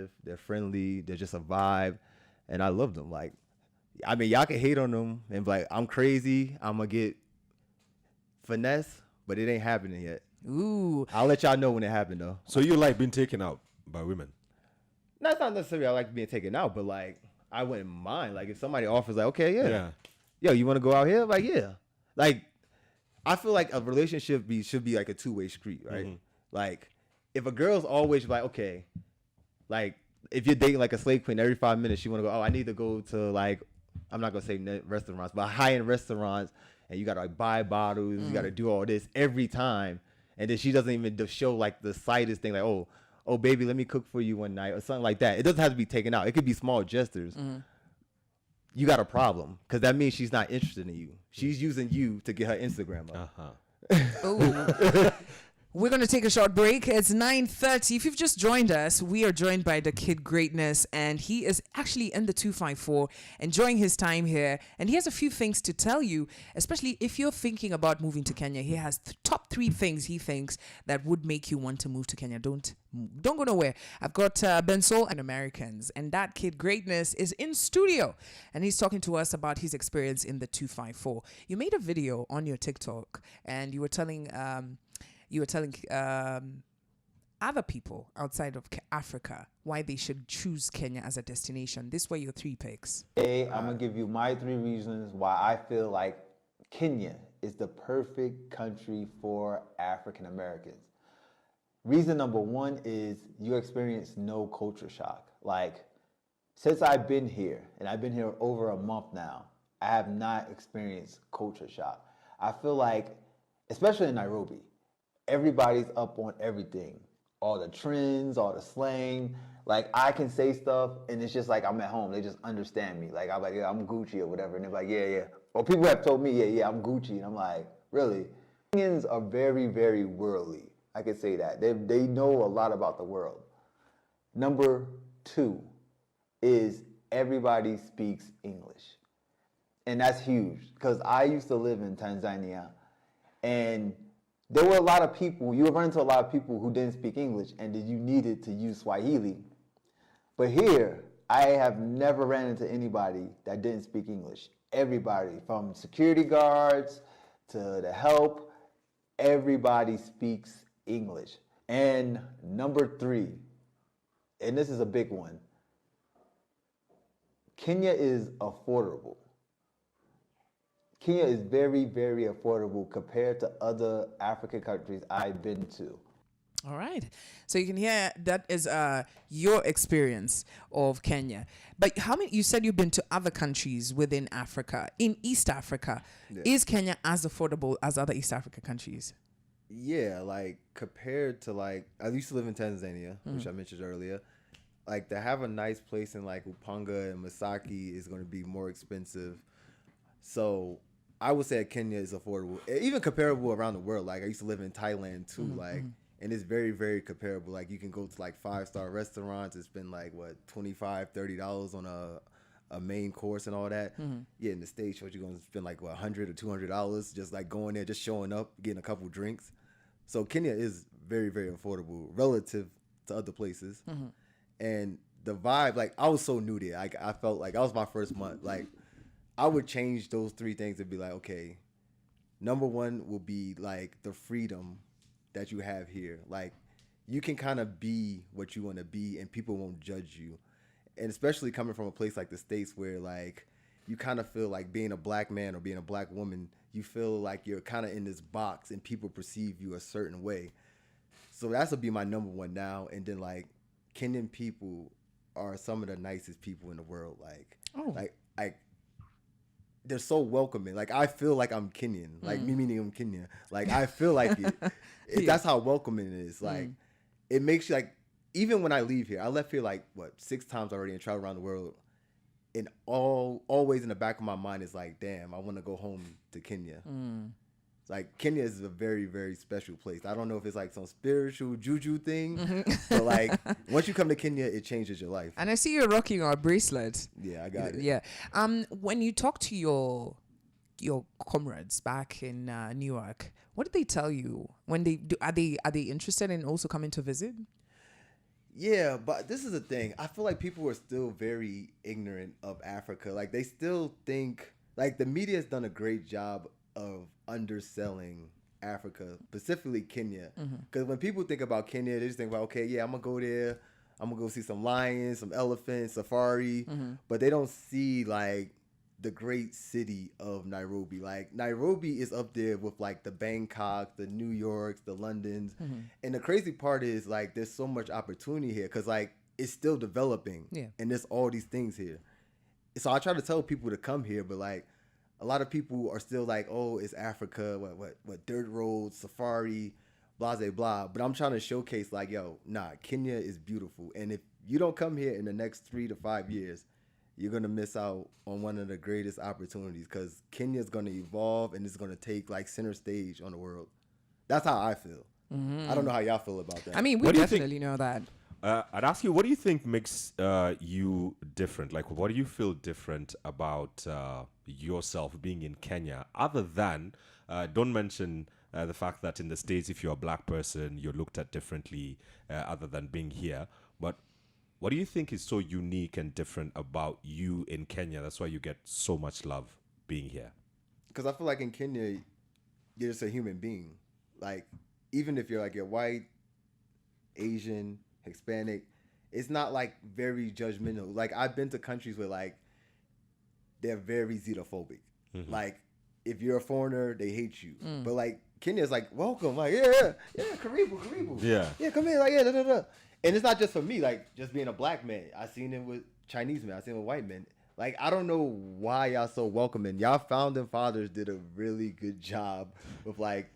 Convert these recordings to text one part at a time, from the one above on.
talkative, they're friendly, they're just a vibe, and I love them. Like, I mean, y'all can hate on them and be like, I'm crazy, I'm gonna get finesse, but it ain't happening yet. Ooh. I'll let y'all know when it happened though. So you like being taken out by women? That's not necessarily I like being taken out, but like I wouldn't mind. Like if somebody offers like, okay, yeah. Yo, you want to go out here? Like, yeah. Like I feel like a relationship should be like a two-way street, right? Mm-hmm. Like if a girl's always like, okay, like if you're dating like a slave queen, every 5 minutes you want to go, oh, I need to go to like, I'm not gonna say restaurants, but high-end restaurants, and you gotta like buy bottles, you gotta do all this every time, and then she doesn't even show like the slightest thing, like, oh baby, let me cook for you one night or something like that. It doesn't have to be taken out. It could be small gestures. You got a problem because that means she's not interested in you. She's using you to get her Instagram up. We're going to take a short break. It's 9:30. If you've just joined us, we are joined by the Kid Greatness, and he is actually in the 254, enjoying his time here. And he has a few things to tell you, especially if you're thinking about moving to Kenya. He has top 3 things he thinks that would make you want to move to Kenya. Don't go nowhere. I've got Bensol and Americans, and that Kid Greatness is in studio, and he's talking to us about his experience in the 254. You made a video on your TikTok, and you were telling other people outside of Africa why they should choose Kenya as a destination. These were your 3 picks. Hey, I'm going to give you my 3 reasons why I feel like Kenya is the perfect country for African Americans. Reason number 1 is you experience no culture shock. Like, since I've been here, and I've been here over a month now, I have not experienced culture shock. I feel like, especially in Nairobi, everybody's up on everything. All the trends, all the slang. Like, I can say stuff, and it's just like I'm at home. They just understand me. Like, I'm like, yeah, I'm Gucci or whatever. And they're like, yeah, yeah. Or people have told me, yeah, I'm Gucci. And I'm like, really? Kenyans are very, very worldly. I can say that. They know a lot about the world. Number 2 is everybody speaks English. And that's huge, because I used to live in Tanzania, and there were a lot of people, you would run into a lot of people who didn't speak English and that you needed to use Swahili. But here, I have never ran into anybody that didn't speak English. Everybody, from security guards to the help, everybody speaks English. And number 3, and this is a big one, Kenya is affordable. Kenya is very, very affordable compared to other African countries I've been to. All right. So you can hear that is your experience of Kenya. But how many, you said you've been to other countries within Africa. In East Africa, is Kenya as affordable as other East Africa countries? Yeah, like compared to like, I used to live in Tanzania, which I mentioned earlier. Like to have a nice place in like Upanga and Masaki is going to be more expensive. So I would say Kenya is affordable, even comparable around the world. Like I used to live in Thailand too, and it's very, very comparable. Like you can go to like 5-star restaurants and spend like what $25-$30 on a main course and all that. Yeah, in the States, what you're gonna spend like what $100 or $200 just like going there, just showing up, getting a couple drinks. So Kenya is very, very affordable relative to other places, and the vibe. Like I was so new there. Like I felt like that was my first month. Like I would change those 3 things and be like, okay, number 1 will be like the freedom that you have here. Like you can kind of be what you want to be and people won't judge you. And especially coming from a place like the States where like you kind of feel like being a black man or being a black woman, you feel like you're kind of in this box and people perceive you a certain way. So that's would be my number 1 now. And then like Kenyan people are some of the nicest people in the world. Like, they're so welcoming. Like I feel like I'm Kenyan. Like me meaning I'm Kenyan. Like I feel like it. That's how welcoming it is. Like it makes you like, even when I leave here, I left here like what 6 times already and traveled around the world. And always in the back of my mind is like, damn, I want to go home to Kenya. Like Kenya is a very, very special place. I don't know if it's like some spiritual juju thing, but like once you come to Kenya, it changes your life. And I see you're rocking our bracelet. Yeah, I got it. Yeah. When you talk to your comrades back in New York, what did they tell you when they do? Are they interested in also coming to visit? Yeah, but this is the thing. I feel like people are still very ignorant of Africa. Like they still think like the media has done a great job of underselling Africa, specifically Kenya. Because when people think about Kenya, they just think about, okay, yeah, I'm gonna go there. I'm gonna go see some lions, some elephants, safari. But they don't see like the great city of Nairobi. Like Nairobi is up there with like the Bangkok, the New Yorks, the Londons. And the crazy part is like there's so much opportunity here because like it's still developing. Yeah. And there's all these things here. So I try to tell people to come here, but like a lot of people are still like, oh, it's Africa, what dirt roads, safari, blah, blah, blah. But I'm trying to showcase like, yo, nah, Kenya is beautiful. And if you don't come here in the next 3 to 5 years, you're going to miss out on one of the greatest opportunities because Kenya is going to evolve and it's going to take like center stage on the world. That's how I feel. I don't know how y'all feel about that. I mean, we What do you think- definitely know that. I'd ask you, what do you think makes you different? Like, what do you feel different about yourself being in Kenya? Other than, don't mention the fact that in the States, if you're a black person, you're looked at differently other than being here. But what do you think is so unique and different about you in Kenya? That's why you get so much love being here. Because I feel like in Kenya, you're just a human being. Like, even if you're white, Asian, Hispanic, it's not like very judgmental. Like I've been to countries where like they're very xenophobic. Like if you're a foreigner, they hate you. But like Kenya's like welcome, like yeah, karibu. Yeah, come in, like yeah. And it's not just for me, like just being a black man. I seen it with Chinese men, I seen it with white men. Like I don't know why y'all so welcoming. Y'all founding fathers did a really good job with like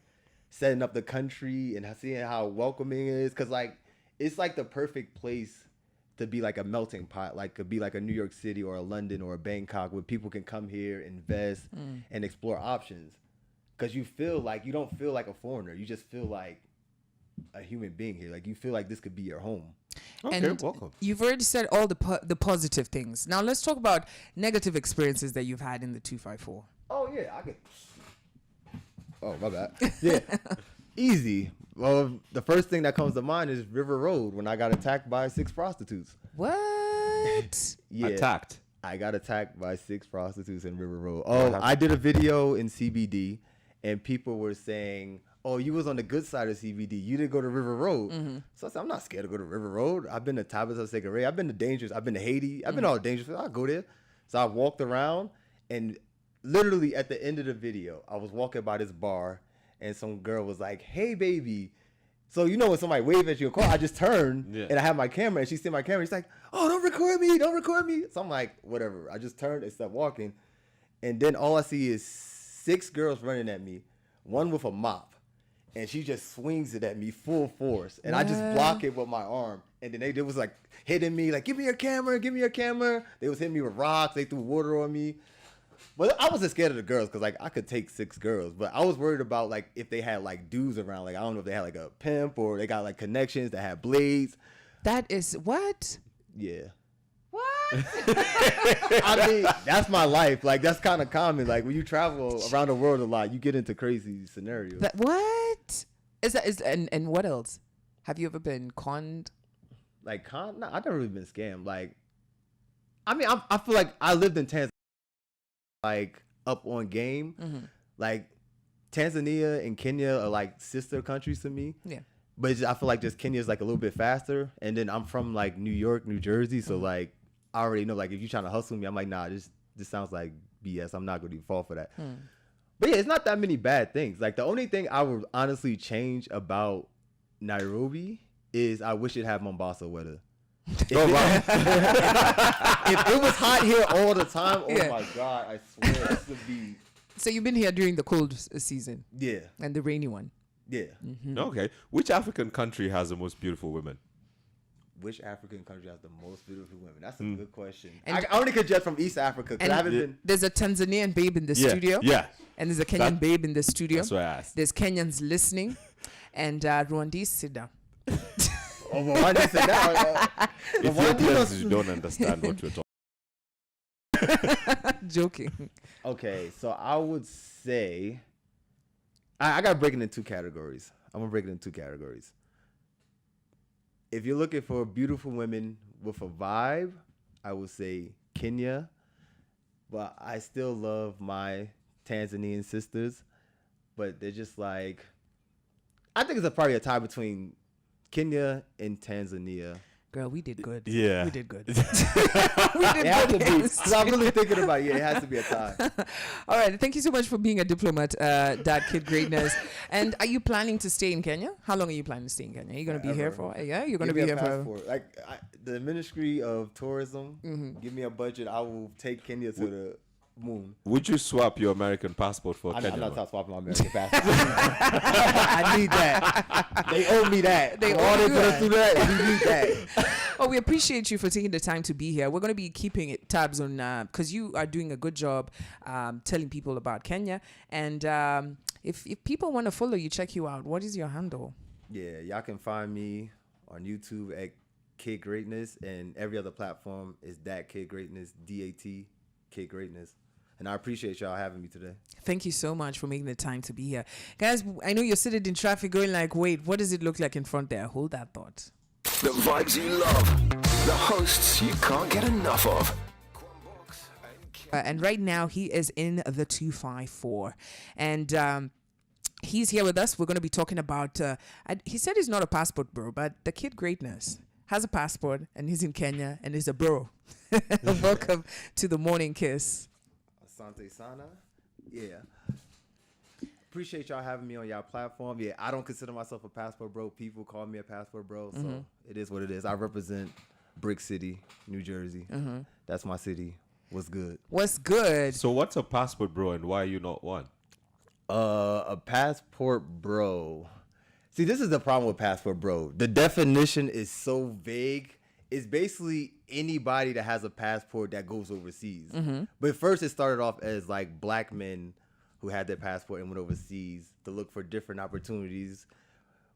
setting up the country and seeing how welcoming it is. Cause like it's like the perfect place to be like a melting pot, like could be like a New York City or a London or a Bangkok where people can come here, invest and explore options. Cause you don't feel like a foreigner. You just feel like a human being here. Like you feel like this could be your home. Okay, And welcome. you've already said all the positive things. Now let's talk about negative experiences that you've had in the 254. Oh yeah, I could. Oh my bad. Yeah, easy. Well, the first thing that comes to mind is River Road when I got attacked by 6 prostitutes. What? Yeah, Attacked. I got attacked by 6 prostitutes in River Road. Oh, I did a video in CBD, and people were saying, "Oh, you was on the good side of CBD. You didn't go to River Road." So I said, "I'm not scared to go to River Road. I've been to Tabitha Segura. I've been to dangerous. I've been to Haiti. I've been all dangerous. I'll go there." So I walked around, and literally at the end of the video, I was walking by this bar, and some girl was like, "Hey, baby." So you know when somebody wave at you in a car, I just turned and I had my camera, and she see my camera. She's like, "Oh, don't record me. Don't record me." So I'm like, whatever. I just turned and stopped walking. And then all I see is 6 girls running at me, one with a mop. And she just swings it at me full force. And I just block it with my arm. And then they was like hitting me, like, give me your camera, give me your camera. They was hitting me with rocks. They threw water on me. But I wasn't scared of the girls because, like, I could take 6 girls. But I was worried about, like, if they had, like, dudes around. Like, I don't know if they had, like, a pimp or they got, like, connections that had blades. That is what? Yeah. What? I mean, that's my life. Like, that's kind of common. Like, when you travel around the world a lot, you get into crazy scenarios. What? And what else? Have you ever been conned? Like, no, I've never really been scammed. Like, I mean, I feel like I lived in Tanzania. Like up on game, like Tanzania and Kenya are like sister countries to me. Yeah, but I feel like just Kenya is like a little bit faster, and then I'm from like New York, New Jersey, so like I already know like if you're trying to hustle me, I'm like nah, this sounds like BS. I'm not gonna fall for that. But yeah, it's not that many bad things. Like the only thing I would honestly change about Nairobi is I wish it had Mombasa weather. If it was hot here all the time, oh my God, I swear this would be. So you've been here during the cold season? Yeah. And the rainy one? Yeah. Okay. Which African country has the most beautiful women? Which African country has the most beautiful women? That's a good question. I only could judge from East Africa because I haven't been. There's a Tanzanian babe in the studio. Yeah. And there's a Kenyan babe in the studio. That's what I asked. There's Kenyans listening. And Rwandese, sit down. Oh, well, why did you say that? Ethiopians, you don't understand what we're talking. Joking. Okay, so I would say I gotta break it into 2 categories. I'm gonna break it into 2 categories. if you're looking for beautiful women with a vibe, I would say Kenya. But I still love my Tanzanian sisters. But they're just like, I think it's probably a tie between Kenya and Tanzania. Girl, we did good. Yeah. We did good. It has to be, hands. because I'm really thinking about it. Yeah, it has to be a tie. All right. Thank you so much for being a diplomat, Dad Kid Greatness. And are you planning to stay in Kenya? How long are you planning to stay in Kenya? Are you going to be here for? Yeah, you're going to be here for. Like the Ministry of Tourism, give me a budget. I will take Kenya to the moon. Would you swap your American passport for Kenya? I'm not swapping my American passport. I need that. They owe me that. They all owe they you put us that. through that. We need that. Oh, we appreciate you for taking the time to be here. We're going to be keeping tabs on because you are doing a good job telling people about Kenya. And if people want to follow you, check you out, what is your handle? Yeah, y'all can find me on YouTube at Kid Greatness, and every other platform is that Kid Greatness, DAT Kid Greatness. And I appreciate y'all having me today. Thank you so much for making the time to be here. Guys, I know you're sitting in traffic going like, wait, what does it look like in front there? Hold that thought. The vibes you love, the hosts you can't get enough of. And right now he is in the 254. And he's here with us. We're going to be talking about, he said he's not a passport bro, but the Kid Greatness has a passport and he's in Kenya and he's a bro. Welcome to the Morning Kiss. Asante Sana. Yeah. Appreciate y'all having me on y'all platform. Yeah, I don't consider myself a passport bro. People call me a passport bro. So it is what it is. I represent Brick City, New Jersey. That's my city. What's good? What's good? So what's a passport bro and why are you not one? A passport bro. See, this is the problem with passport bro. The definition is so vague. It's basically anybody that has a passport that goes overseas. But first it started off as like black men who had their passport and went overseas to look for different opportunities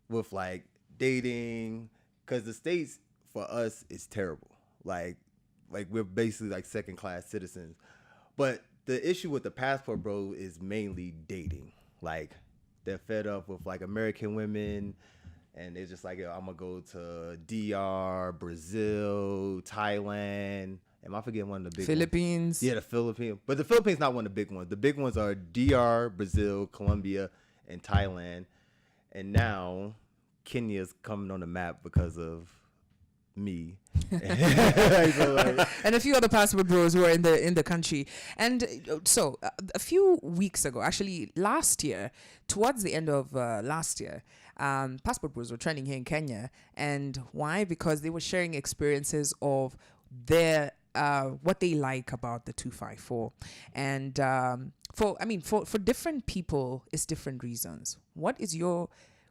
with like dating. Because the States, for us, is terrible. Like we're basically like second class citizens. But the issue with the passport bro is mainly dating. Like they're fed up with like American women. And they're just like, yo, I'm going to go to DR, Brazil, Thailand. Am I forgetting one of the big Philippines. ones? Yeah, the Philippines. But the Philippines not one of the big ones. The big ones are DR, Brazil, Colombia, and Thailand. And now Kenya's coming on the map because of me. So, like, And a few other passport bros who are in the country. And so a few weeks ago, actually last year, towards the end of last year, passport bros were trending here in Kenya. And why? Because they were sharing experiences of their what they like about the 254. And for different people, it's different reasons. What is your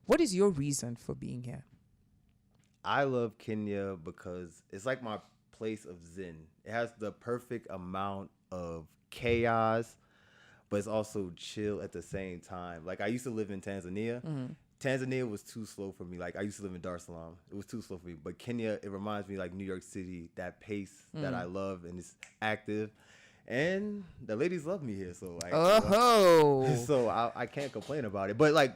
reason for being here? I love Kenya because it's like my place of zen. It has the perfect amount of chaos, but it's also chill at the same time. Like I used to live in Tanzania. Tanzania was too slow for me. Like I used to live in Dar es Salaam. It was too slow for me. But Kenya, it reminds me like New York City, that pace that I love, and it's active. And the ladies love me here, so like, so I can't complain about it. But like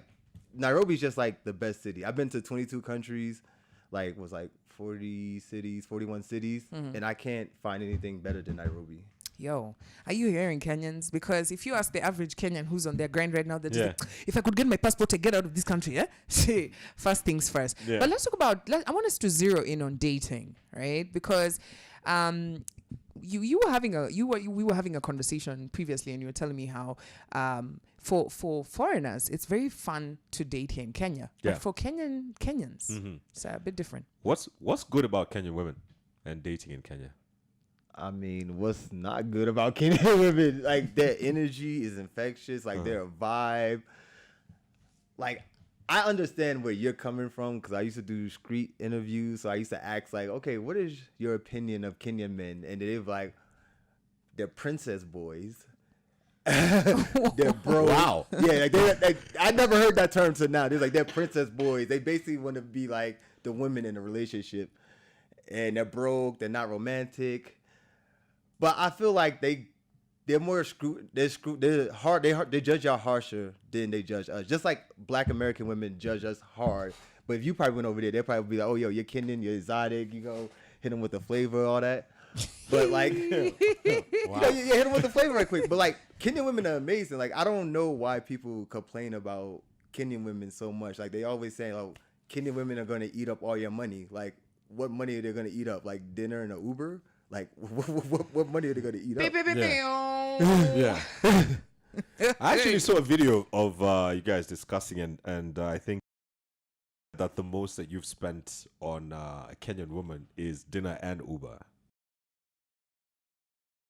Nairobi's just like the best city. I've been to 22 countries. Like was like 40 cities, 41 cities, and I can't find anything better than Nairobi. Yo, are you hearing Kenyans? Because if you ask the average Kenyan who's on their grind right now, they're just like, if I could get my passport to get out of this country, See, first things first. Yeah. But let's talk about, I want us to zero in on dating, right? Because we were having a conversation previously, and you were telling me how for foreigners it's very fun to date here in Kenya, but for Kenyans, it's a bit different. What's good about Kenyan women and dating in Kenya? I mean, what's not good about Kenyan women? Like their energy is infectious. Like their vibe. Like I understand where you're coming from because I used to do street interviews. So I used to ask like, okay, what is your opinion of Kenyan men? And they were like, they're princess boys. They're bro. Wow. Yeah, like I never heard that term till now. They're like they're princess boys. They basically want to be like the women in a relationship, and they're broke. They're not romantic. But I feel like they're more they're hard. They judge y'all harsher than they judge us. Just like Black American women judge us hard, But if you probably went over there, they'd probably be like, oh, yo, you're Kenyan, you're exotic, you go hit them with the flavor, all that. But like, you hit them with the flavor right quick. But like, Kenyan women are amazing. Like, I don't know why people complain about Kenyan women so much. Like, they always say, oh, Kenyan women are going to eat up all your money. Like, what money are they going to eat up? Like, dinner and an Uber? Like, what money are they going to eat up? Yeah. I actually saw a video of you guys discussing, and I think that the most that you've spent on a Kenyan woman is dinner and Uber.